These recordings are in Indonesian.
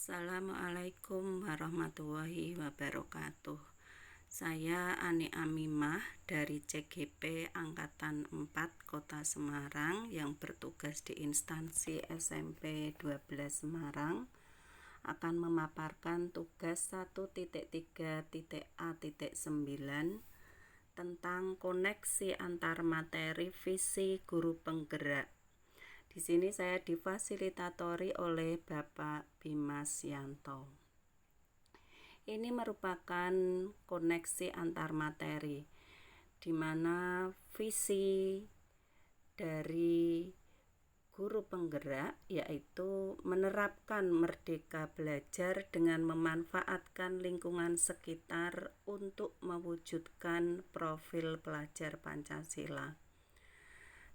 Assalamualaikum warahmatullahi wabarakatuh. Saya Ani Amimah dari CGP Angkatan 4 Kota Semarang yang bertugas di instansi SMP 12 Semarang akan memaparkan tugas 1.3.A.9 tentang koneksi antar materi visi guru penggerak. Di sini saya difasilitatori oleh Bapak Bimas Yanto. Ini merupakan koneksi antar materi, di mana visi dari guru penggerak yaitu menerapkan merdeka belajar dengan memanfaatkan lingkungan sekitar untuk mewujudkan profil pelajar Pancasila.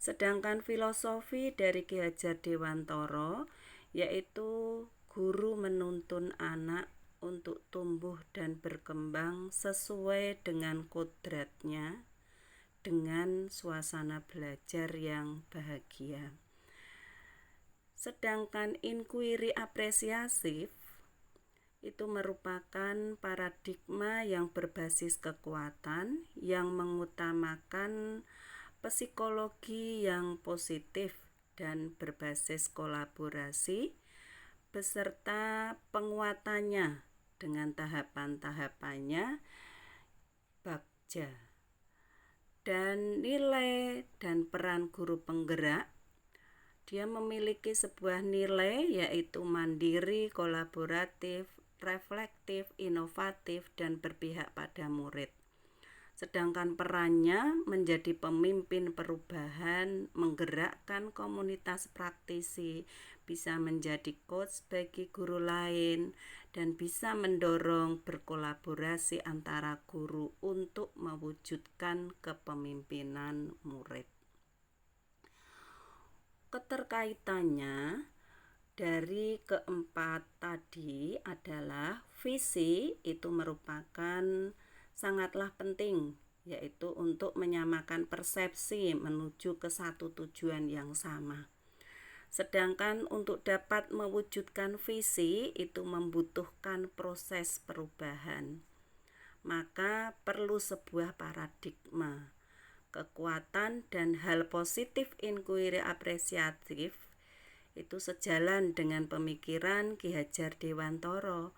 Sedangkan filosofi dari Ki Hajar Dewantara yaitu guru menuntun anak untuk tumbuh dan berkembang sesuai dengan kodratnya dengan suasana belajar yang bahagia. Sedangkan inquiry apresiatif itu merupakan paradigma yang berbasis kekuatan yang mengutamakan psikologi yang positif dan berbasis kolaborasi beserta penguatannya dengan tahapan-tahapannya bagja. Dan nilai dan peran guru penggerak, dia memiliki sebuah nilai yaitu mandiri, kolaboratif, reflektif, inovatif, dan berpihak pada murid. Sedangkan perannya menjadi pemimpin perubahan, menggerakkan komunitas praktisi, bisa menjadi coach bagi guru lain, dan bisa mendorong berkolaborasi antara guru untuk mewujudkan kepemimpinan murid. Keterkaitannya dari keempat tadi adalah visi itu merupakan sangatlah penting, yaitu untuk menyamakan persepsi menuju ke satu tujuan yang sama. Sedangkan untuk dapat mewujudkan visi itu membutuhkan proses perubahan. Maka perlu sebuah paradigma, kekuatan dan hal positif inquiry apresiatif itu sejalan dengan pemikiran Ki Hajar Dewantara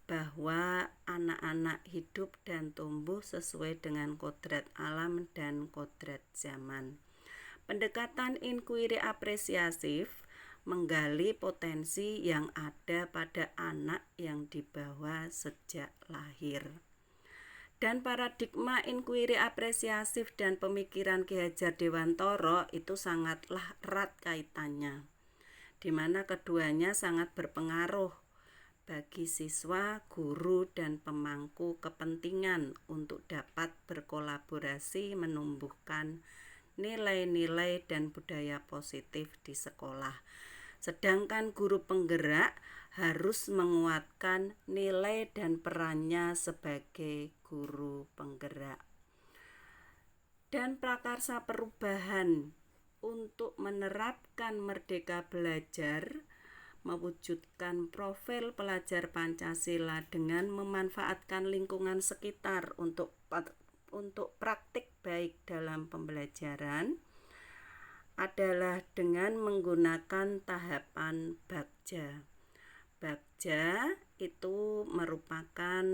bahwa anak-anak hidup dan tumbuh sesuai dengan kodrat alam dan kodrat zaman. Pendekatan inquiry apresiatif menggali potensi yang ada pada anak yang dibawa sejak lahir. Dan paradigma inquiry apresiatif dan pemikiran Ki Hajar Dewantara itu sangatlah erat kaitannya, di mana keduanya sangat berpengaruh bagi siswa, guru, dan pemangku kepentingan untuk dapat berkolaborasi menumbuhkan nilai-nilai dan budaya positif di sekolah. Sedangkan guru penggerak harus menguatkan nilai dan perannya sebagai guru penggerak. Dan prakarsa perubahan untuk menerapkan merdeka belajar mewujudkan profil pelajar Pancasila dengan memanfaatkan lingkungan sekitar untuk praktik baik dalam pembelajaran adalah dengan menggunakan tahapan bagja. Bagja itu merupakan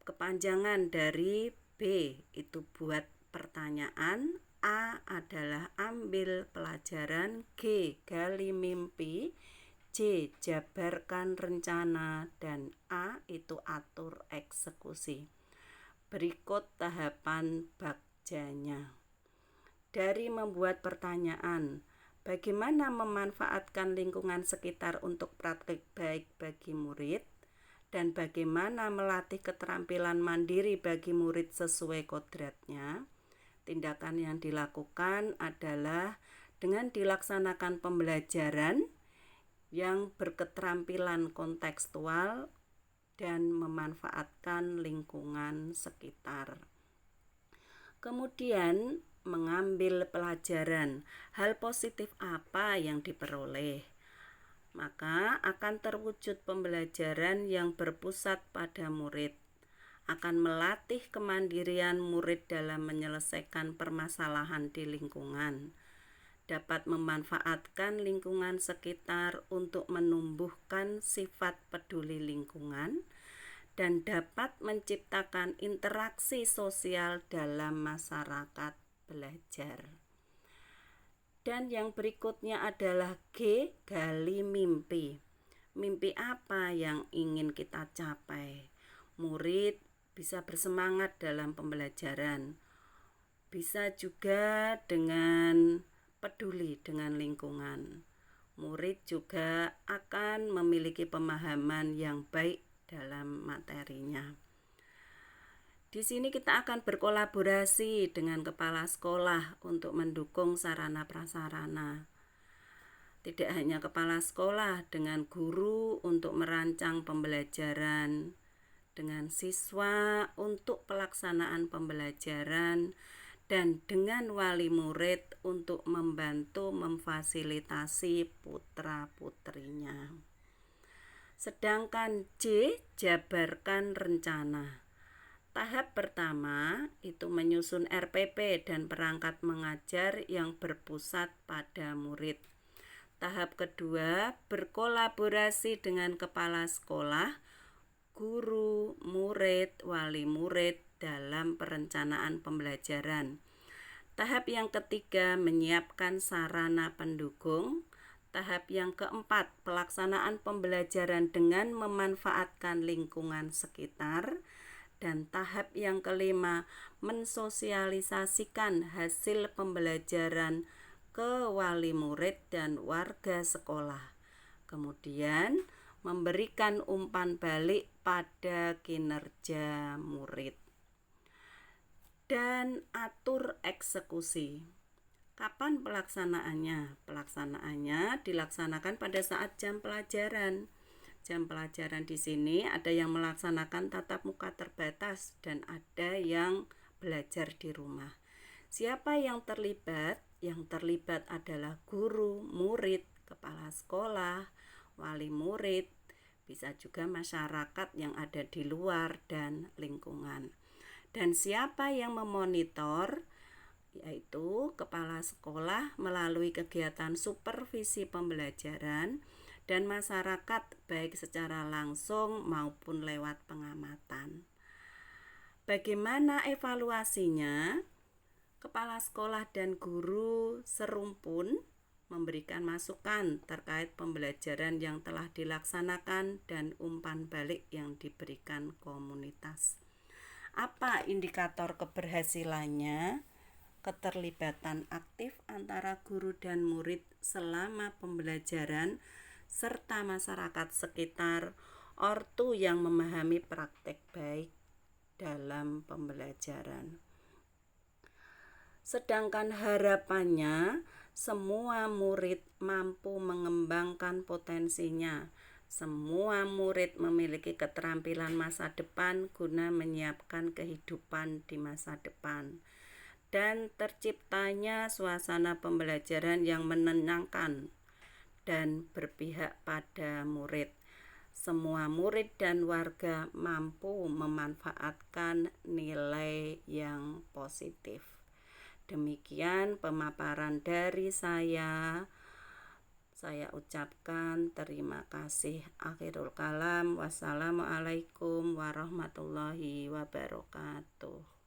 kepanjangan dari B itu buat pertanyaan, A adalah ambil pelajaran, G gali mimpi, J jabarkan rencana, dan A itu atur eksekusi. Berikut tahapan bagjanya. Dari membuat pertanyaan, bagaimana memanfaatkan lingkungan sekitar untuk praktik baik bagi murid, dan bagaimana melatih keterampilan mandiri bagi murid sesuai kodratnya. Tindakan yang dilakukan adalah dengan dilaksanakan pembelajaran yang berketerampilan kontekstual dan memanfaatkan lingkungan sekitar. Kemudian mengambil pelajaran, hal positif apa yang diperoleh. maka akan terwujud pembelajaran yang berpusat pada murid, akan melatih kemandirian murid dalam menyelesaikan permasalahan di lingkungan, dapat memanfaatkan lingkungan sekitar untuk menumbuhkan sifat peduli lingkungan, dan dapat menciptakan interaksi sosial dalam masyarakat belajar. Dan yang berikutnya adalah G, gali mimpi. Mimpi apa yang ingin kita capai? Murid bisa bersemangat dalam pembelajaran. Bisa juga dengan peduli dengan lingkungan. Murid juga akan memiliki pemahaman yang baik dalam materinya. Di sini kita akan berkolaborasi dengan kepala sekolah untuk mendukung sarana prasarana. Tidak hanya kepala sekolah, dengan guru untuk merancang pembelajaran, dengan siswa untuk pelaksanaan pembelajaran, dan dengan wali murid untuk membantu memfasilitasi putra-putrinya. Sedangkan J, jabarkan rencana. Tahap pertama itu menyusun RPP dan perangkat mengajar yang berpusat pada murid. Tahap kedua, berkolaborasi dengan kepala sekolah, guru, murid, wali murid dalam perencanaan pembelajaran. Tahap yang ketiga, menyiapkan sarana pendukung. Tahap yang keempat, pelaksanaan pembelajaran dengan memanfaatkan lingkungan sekitar. Dan tahap yang kelima, mensosialisasikan hasil pembelajaran ke wali murid dan warga sekolah. Kemudian memberikan umpan balik pada kinerja murid. Dan atur eksekusi. Kapan pelaksanaannya? Pelaksanaannya dilaksanakan pada saat jam pelajaran. Jam pelajaran di sini ada yang melaksanakan tatap muka terbatas dan ada yang belajar di rumah. Siapa yang terlibat? Yang terlibat adalah guru, murid, kepala sekolah, wali murid, bisa juga masyarakat yang ada di luar dan lingkungan. Dan siapa yang memonitor? Yaitu kepala sekolah melalui kegiatan supervisi pembelajaran dan masyarakat baik secara langsung maupun lewat pengamatan. Bagaimana evaluasinya? Kepala sekolah dan guru serumpun memberikan masukan terkait pembelajaran yang telah dilaksanakan dan umpan balik yang diberikan komunitas. Apa indikator keberhasilannya? Keterlibatan aktif antara guru dan murid selama pembelajaran serta masyarakat sekitar, ortu yang memahami praktek baik dalam pembelajaran. Sedangkan harapannya, semua murid mampu mengembangkan potensinya. Semua murid memiliki keterampilan masa depan guna menyiapkan kehidupan di masa depan. Dan terciptanya suasana pembelajaran yang menenangkan dan berpihak pada murid. Semua murid dan warga mampu memanfaatkan nilai yang positif. Demikian pemaparan dari saya. Saya ucapkan terima kasih. Akhirul kalam. Wassalamualaikum warahmatullahi wabarakatuh.